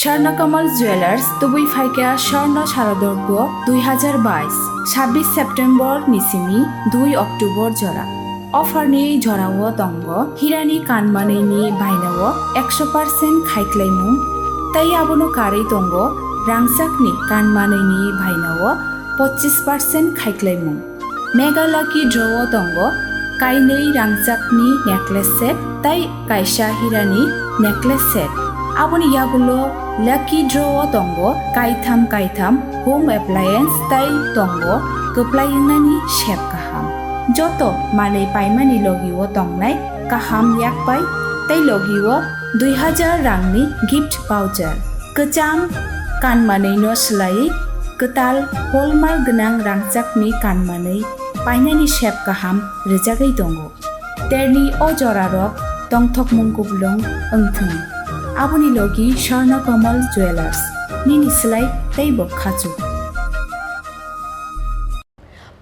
Swarnakamal jewellers তুবুই ফাইকা স্বর্ণ শারদর্ঘ 2022 26 September নিসিমি 2 October জরা অফাरनि जरावो दंग हिरानि कानमानैनि बायनावो 100% खायख्लायमुं तै आबोनो कारै दंग रांसाकनि कानमानैनि बायनावो 25% खायख्लायमुं मेगा लाकी ड्रवो दंग काइनै रांसाकनि नेकलेस सेट तै कायसा हिरानि नेकलेस सेट आबोनि यागुलो लाकी ड्रवो दंग कायथाम होम एप्लायेंस तै दंग गोप्लायिंनानि शेप गाहाम जतो मानै पाइमानि लगिओ तंनाय गाहाम याकबाय तै लगिओ 2000 रांनि गिफ्ट भाउचार गोजाम कानमानैनो सोलायै गोताल हलमार्क गोनां रांसाकनि कानमानै पाइनानि शेप गाहाम रोजागै दङ तेरनि अजरारक दंथक मुंगुबलुं ओंथों आबुनि लगी स्वर्णकमल जुवेलार्स निनि सोलाय तैबो खाजु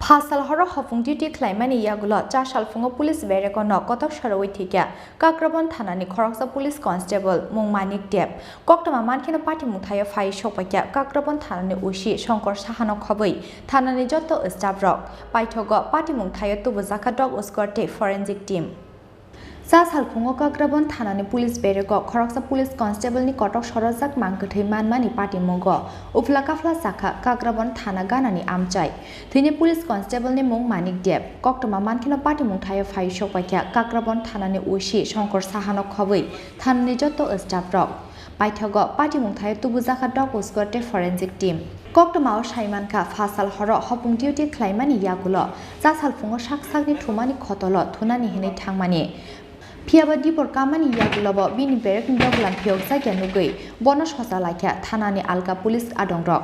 Chasalo horo hopung duty claimani yagulo Chasalo police Bereko no kotok sharoi thikya Kakraban Thanani Khoroksa police constable Mungmanik Deb Koktama Mankha party muthayo fai shopakya Kakraban Thanani ushi Shankar Sahano khoboi Thanani joto staff rock paithogo party muthayo tubuzaka dog escorte forensic team Chasalo Kakraban Thanani police Bereko Khoroksa police constable ni kotok sorojak Mangkwthowi manmani party mongo ufla kafla sakha Kakraban Thana ganani amchai thini police constable ni Mungmanik Deb koktoma Mankha party muthayo fai shopakya Kakraban Thanani ushi Shankar Sahano khoboi Thanani joto staff rock paithogo party muthayo tubuzaka dog escorte forensic team Koktama Shaimankha Chasalo horo hopung duty claimani yagulo Chasalo saksakni thumani khotolo Thanani hinai thangmani Piaba dipor kamani yagulobo bini Bereko doglan phiok jagya nugui bonos hosa laikya Thanani alga police adongrok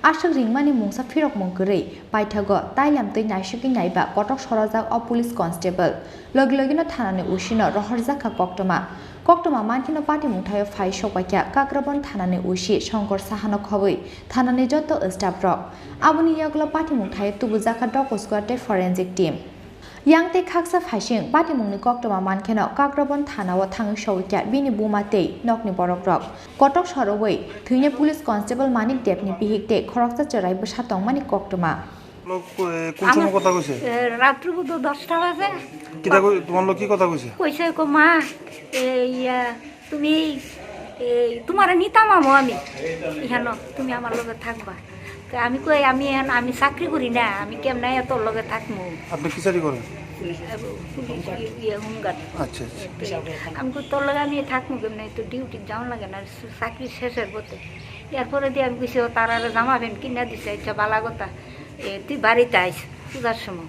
ashak ringmani mungsa phirok mungkurei paithago tailam tei naishuki naiba kotok sorojak o police constable logilogino Thanani usino rohorjaka koktoma Mankha party muthayo fai shopakya Kakraban Thanani ushi Shankar Sahano khoboi Thanani joto staff rok aboni yagulo party muthayo tubujaka dog escorte forensic team Yang te khaksa phasing party mungni koktoma Mankha Kakraban Thanao thangi showikya bini bumatei nokni borok rok kotok sorowoi thine police constable Manik Debni bihikte Khoroksa chorai bsatong mani koktoma কোন সময় কথা কইছে রাত্রি বুধ 10টা বাজে কিটা কই তোমার লোক কি কথা কইছে কইছে কো মা তুমি তোমার নিতাম আমি ইহানো তুমি আমার লগে থাকবা আমি কই আমি চাকরি করি না আমি কেমনে তোর লগে থাকমু আপনি কি চাকরি করেন আচ্ছা আমি কই তোর লগে আমি থাকমু কেমনে তো ডিউটি যাওয়া লাগে না চাকরি শেষের পথে এরপরে দিয়ে আমি কইছি তারা জামা প্যান্ট কিনা দিছে আচ্ছা বালা কথা তুই বাড়িতে আইস পূজার সময়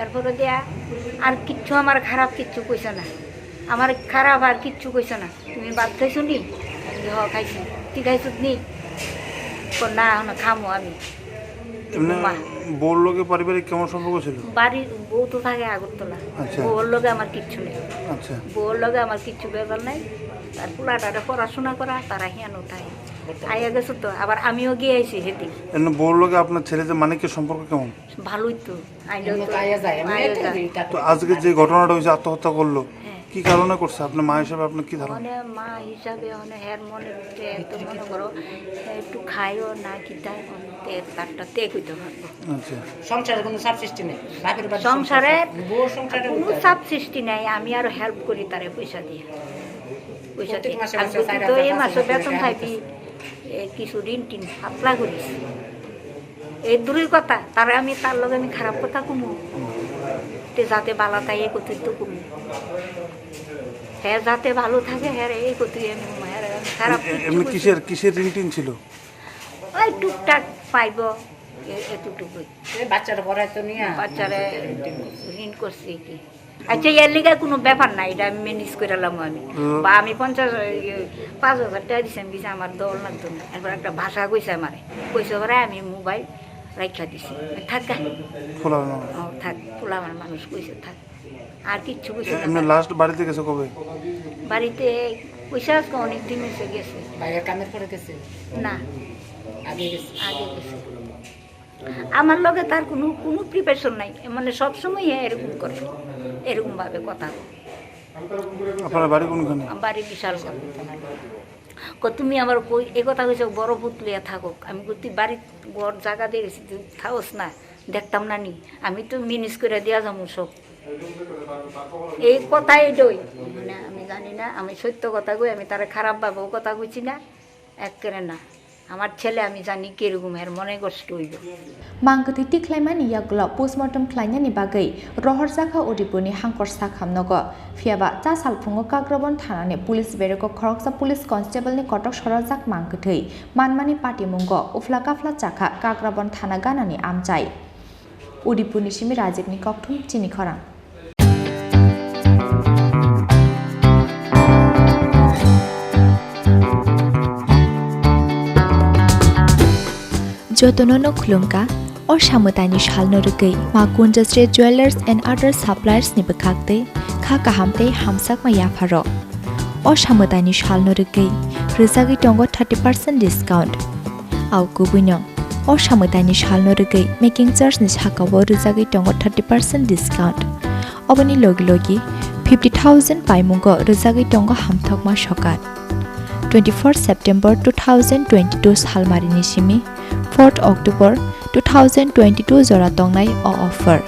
এরপরে দিয়া আর কিচ্ছু আমার খারাপ কিচ্ছু কইছে না আমার খারাপ আর কিচ্ছু কইছে না তুমি ভাত খাইছো নি খাইছি তুই খাইছো নি না খামো আমি বউর লগে পারিবারিক কেমন সম্পর্ক ছিল বাড়ির বউ তো থাকে আগরতলা বউর লগে আমার কিচ্ছু নেই বউর লগে আমার কিচ্ছু বেজাল নাই তার পোলাটারে পড়াশোনা করা তারা হিয়ানো থাকে আইয়া গেছো তো আবার আমিও গিয়ে আইছি সেদিন বউর লগে আপনার ছেলেদের মানিকের সম্পর্ক কেমন ভালোই তো তো আজকে যে ঘটনাটা হয়েছে আত্মহত্যা করলো কি কারণে করছে আপনার মা হিসাবে আপনার কি ধারণা মা হিসাবে হের মনে মনে করো একটু খাইও না কিতায় তারটা ত্যাগ হইতে পারবো সংসারে কোনো চাপ সৃষ্টি নেই সংসারে কোনো চাপ সৃষ্টি নাই আমি আরো হেল্প করি তারে পয়সা দিয়ে তো এই মাসে বেতন খাইবি কিছু ঋণ টিন পাতলা করিস এই দূরের কথা তারে আমি তার লগে আমি খারাপ কথা কমু যাতে ভালো তাই এই কথা তো কমু হ্যাঁ যাতে ভালো থাকে হ্যাঁ এই কথা আমি খারাপ এমনি কিসের ঋণ টিন ছিল ওই টুকটাক পাইব এতটুকুই বাচ্চারা পড়াইতো নিয়ে বাচ্চারা ঋণ করছি কি আচ্ছা এর লিগে কোনো ব্যাপার নাই এটা আমি ম্যানেজ করালাম আমি বা আমি 5,000 টাকা দিছি আমি কিছু আমার দল লাগতো না এরপর একটা ভাষা কইছে আমারে কইছে পরে আমি মোবাইল রাখা দিছি থাক থাক পোলা আমার মানুষ কইছে থাক আর কিচ্ছু কইছে না লাস্ট বাড়িতে গেছে কবে বাড়িতে কইছে আজকে অনেক দিন হয়েছে গেছে বাইরের কামের পরে গেছে না আগে গেছে আমার লগে তার কোনো প্রিপারেশন নাই মানে সবসময় এরকম করে এরকম ভাবে কথা আপনার বাড়ি কোনখানে বাড়ি বিশাল তুমি আমার কই এ কথা কইছ বড় পুতলিয়া থাকুক আমি কই তুই বাড়ির ঘর জায়গা দিয়ে গেছি তুই থাকস না দেখতাম না নি আমি তো মিনিস করে দিয়া যাবো সব এই কথাই ডই মানে আমি জানি না আমি সত্য কথা কই আমি তারা খারাপভাবেও কথা কইছি না একেবারে না আমার ছেলে আমি জানি কিরকম এর মনে কষ্ট হইব Mangkwthowi tiklaimani yagulo postmortem khlainani bagai rohorjaka odipuni hangkorsa khamnogo phiaba chasalphungo Kakraban Thanani police Bereko Khoroksa police constable ni kotok sorajak Mangkwthowi manmani patimungo ufla kafla chakha Kakraban Thana ganani amchai odipuni simi rajekni kokthum Chini Khorang Jotonono khulungka or samutani shalno rugai Mankkwthowi jewelers and other suppliers ni bekhakte kha kahamte hamsak ma yafaro or samutani shalno rugai rizagi tongo 30% discount au gubunyong or samutani shalno rugai making charge ni hakawo rizagi tongo 30% discount obani logi 50,000 paimungo rizagi tongo hamthok ma shokat 24 September 2022 salmarini simi 4 October 2022 jora tongnai o offer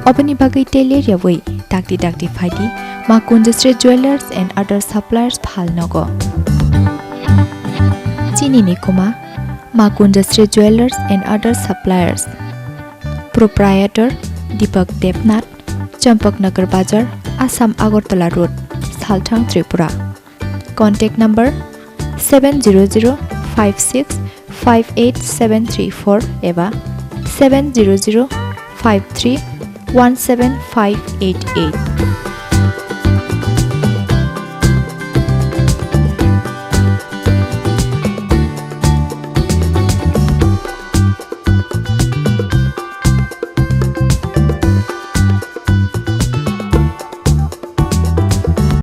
obani bagai teler yawai dakti phaidi Mankkwthowi jewelers and other suppliers phalnogo Chini ni kuma Mankkwthowi jewelers and other suppliers proprietor Deepak Devnath Champaknagar Bazar Assam Agartala Road Salthang Tripura contact number 700565874 eba 70053175588